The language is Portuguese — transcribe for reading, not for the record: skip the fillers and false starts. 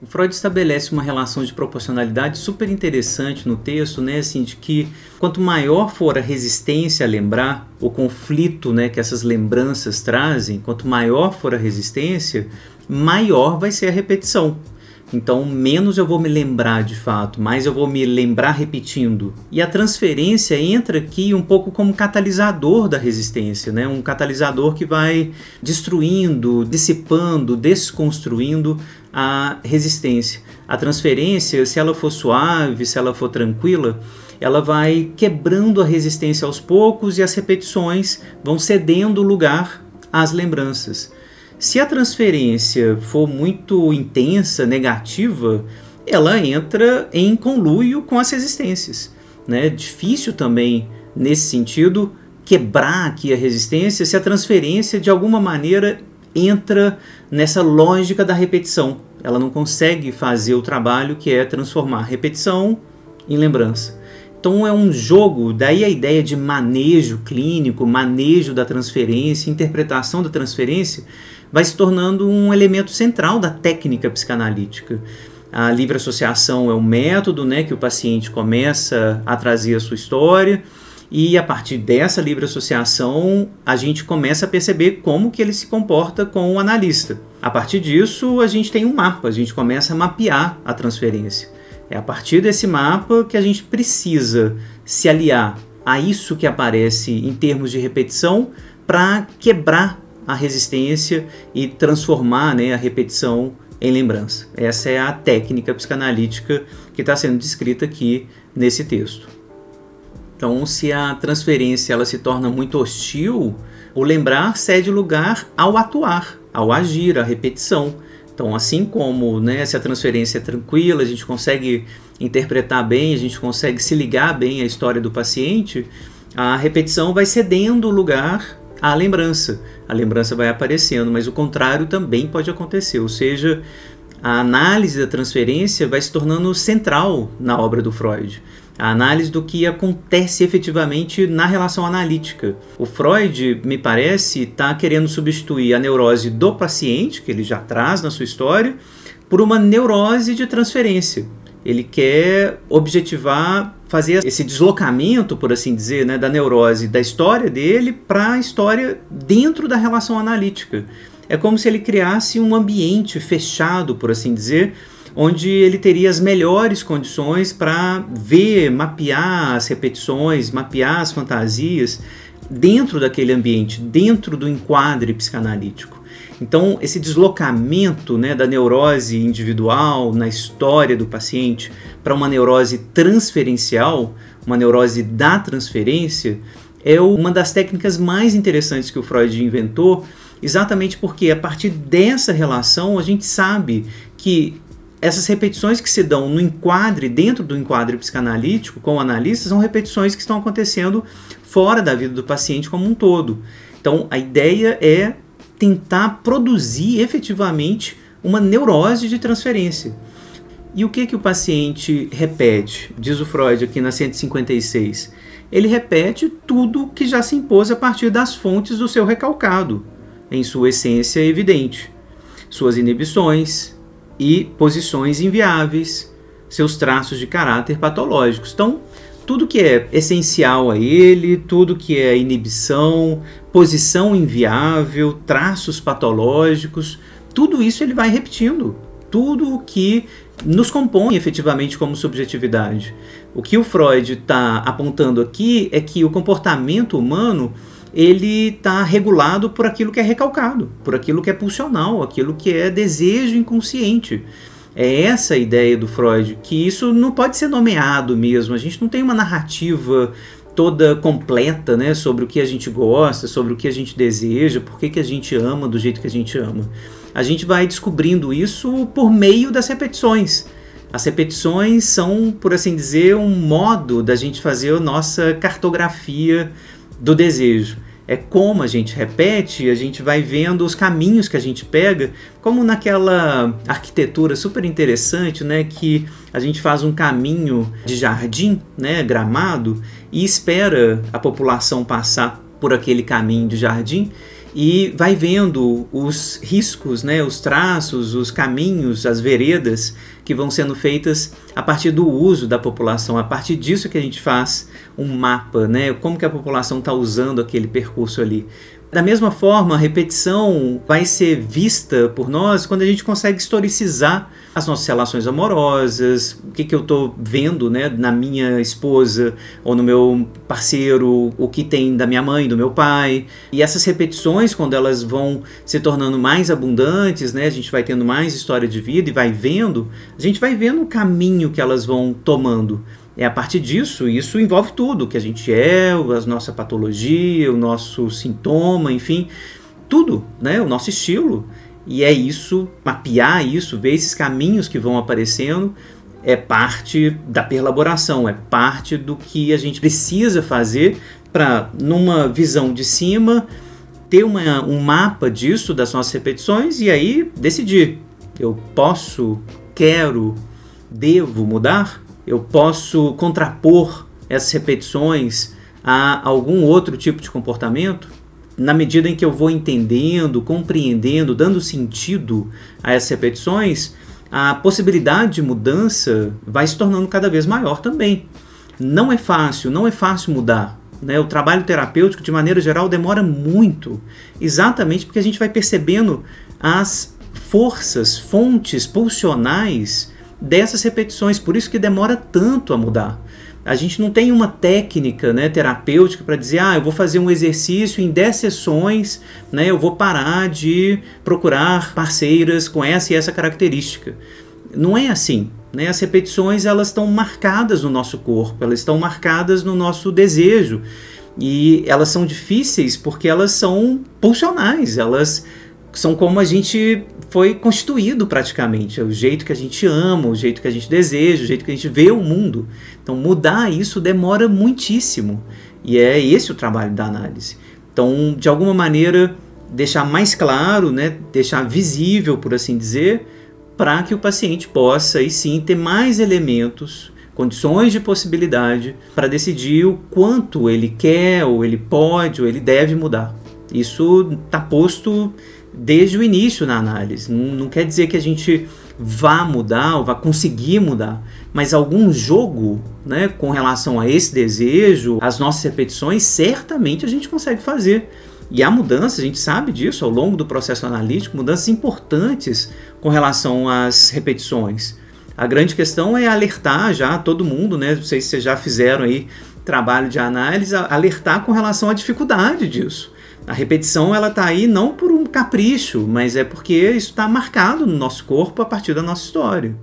O Freud estabelece uma relação de proporcionalidade super interessante no texto, né, assim, de que quanto maior for a resistência a lembrar, o conflito, né, que essas lembranças trazem, quanto maior for a resistência, maior vai ser a repetição. Então, menos eu vou me lembrar de fato, mais eu vou me lembrar repetindo. E a transferência entra aqui um pouco como catalisador da resistência, né? Um catalisador que vai destruindo, dissipando, desconstruindo a resistência. A transferência, se ela for suave, se ela for tranquila, ela vai quebrando a resistência aos poucos e as repetições vão cedendo lugar às lembranças. Se a transferência for muito intensa, negativa, ela entra em conluio com as resistências, né? Difícil também, nesse sentido, quebrar aqui a resistência se a transferência, de alguma maneira, entra nessa lógica da repetição. Ela não consegue fazer o trabalho que é transformar repetição em lembrança. Então é um jogo, daí a ideia de manejo clínico, manejo da transferência, interpretação da transferência, vai se tornando um elemento central da técnica psicanalítica. A livre associação é um método, né, que o paciente começa a trazer a sua história e a partir dessa livre associação a gente começa a perceber como que ele se comporta com o analista. A partir disso a gente tem um mapa, a gente começa a mapear a transferência. É a partir desse mapa que a gente precisa se aliar a isso que aparece em termos de repetição para quebrar a resistência e transformar, né, a repetição em lembrança. Essa é a técnica psicanalítica que está sendo descrita aqui nesse texto. Então, se a transferência ela se torna muito hostil, o lembrar cede lugar ao atuar, ao agir, à repetição. Então, assim como, né, se a transferência é tranquila, a gente consegue interpretar bem, a gente consegue se ligar bem à história do paciente, a repetição vai cedendo lugar à lembrança. A lembrança vai aparecendo, mas o contrário também pode acontecer, ou seja, a análise da transferência vai se tornando central na obra do Freud. A análise do que acontece efetivamente na relação analítica. O Freud, me parece, está querendo substituir a neurose do paciente, que ele já traz na sua história, por uma neurose de transferência. Ele quer objetivar, fazer esse deslocamento, por assim dizer, né, da neurose da história dele para a história dentro da relação analítica. É como se ele criasse um ambiente fechado, por assim dizer, onde ele teria as melhores condições para ver, mapear as repetições, mapear as fantasias dentro daquele ambiente, dentro do enquadre psicanalítico. Então, esse deslocamento, né, da neurose individual na história do paciente para uma neurose transferencial, uma neurose da transferência, é uma das técnicas mais interessantes que o Freud inventou, exatamente porque a partir dessa relação a gente sabe que essas repetições que se dão no enquadre, dentro do enquadre psicanalítico, com o analista, são repetições que estão acontecendo fora da vida do paciente como um todo. Então, a ideia é tentar produzir efetivamente uma neurose de transferência. E o que o paciente repete? Diz o Freud aqui na 156. Ele repete tudo que já se impôs a partir das fontes do seu recalcado, em sua essência evidente. Suas inibições e posições inviáveis, seus traços de caráter patológicos. Então, tudo que é essencial a ele, tudo que é inibição, posição inviável, traços patológicos, tudo isso ele vai repetindo. Tudo o que nos compõe efetivamente como subjetividade. O que o Freud está apontando aqui é que o comportamento humano ele está regulado por aquilo que é recalcado, por aquilo que é pulsional, aquilo que é desejo inconsciente. É essa a ideia do Freud, que isso não pode ser nomeado mesmo, a gente não tem uma narrativa toda completa, né, sobre o que a gente gosta, sobre o que a gente deseja, por que a gente ama do jeito que a gente ama. A gente vai descobrindo isso por meio das repetições. As repetições são, por assim dizer, um modo da gente fazer a nossa cartografia do desejo. É como a gente repete, a gente vai vendo os caminhos que a gente pega, como naquela arquitetura super interessante, né, que a gente faz um caminho de jardim, né, gramado, e espera a população passar por aquele caminho de jardim, e vai vendo os riscos, né, os traços, os caminhos, as veredas que vão sendo feitas a partir do uso da população. A partir disso que a gente faz um mapa, né, como que a população está usando aquele percurso ali. Da mesma forma, a repetição vai ser vista por nós quando a gente consegue historicizar as nossas relações amorosas, o que eu estou vendo, né, na minha esposa ou no meu parceiro, o que tem da minha mãe, do meu pai. E essas repetições, quando elas vão se tornando mais abundantes, né, a gente vai tendo mais história de vida e vai vendo, a gente vai vendo o caminho que elas vão tomando. É a partir disso, isso envolve tudo, o que a gente é, a nossa patologia, o nosso sintoma, enfim, tudo, né? O nosso estilo. E é isso, mapear isso, ver esses caminhos que vão aparecendo, é parte da perlaboração, é parte do que a gente precisa fazer para, numa visão de cima, ter um mapa disso, das nossas repetições, e aí decidir. Eu posso, quero, devo mudar? Eu posso contrapor essas repetições a algum outro tipo de comportamento? Na medida em que eu vou entendendo, compreendendo, dando sentido a essas repetições, a possibilidade de mudança vai se tornando cada vez maior também. Não é fácil mudar, né? O trabalho terapêutico, de maneira geral, demora muito, exatamente porque a gente vai percebendo as forças, fontes pulsionais dessas repetições, por isso que demora tanto a mudar. A gente não tem uma técnica, né, terapêutica para dizer, eu vou fazer um exercício em 10 sessões, né, eu vou parar de procurar parceiras com essa e essa característica. Não é assim, né? As repetições, elas estão marcadas no nosso corpo, elas estão marcadas no nosso desejo, e elas são difíceis porque elas são pulsionais, elas são como a gente foi constituído praticamente, é o jeito que a gente ama, o jeito que a gente deseja, o jeito que a gente vê o mundo. Então mudar isso demora muitíssimo, e é esse o trabalho da análise. Então, de alguma maneira, deixar mais claro, né, deixar visível, por assim dizer, para que o paciente possa, aí sim, ter mais elementos, condições de possibilidade para decidir o quanto ele quer, ou ele pode, ou ele deve mudar. Isso está posto desde o início na análise. Não quer dizer que a gente vá mudar ou vá conseguir mudar, mas algum jogo, né, com relação a esse desejo, as nossas repetições, certamente a gente consegue fazer. E há mudanças, a gente sabe disso ao longo do processo analítico, mudanças importantes com relação às repetições. A grande questão é alertar já todo mundo, né, não sei se vocês já fizeram aí trabalho de análise, alertar com relação à dificuldade disso. A repetição, ela está aí não por um capricho, mas é porque isso está marcado no nosso corpo a partir da nossa história.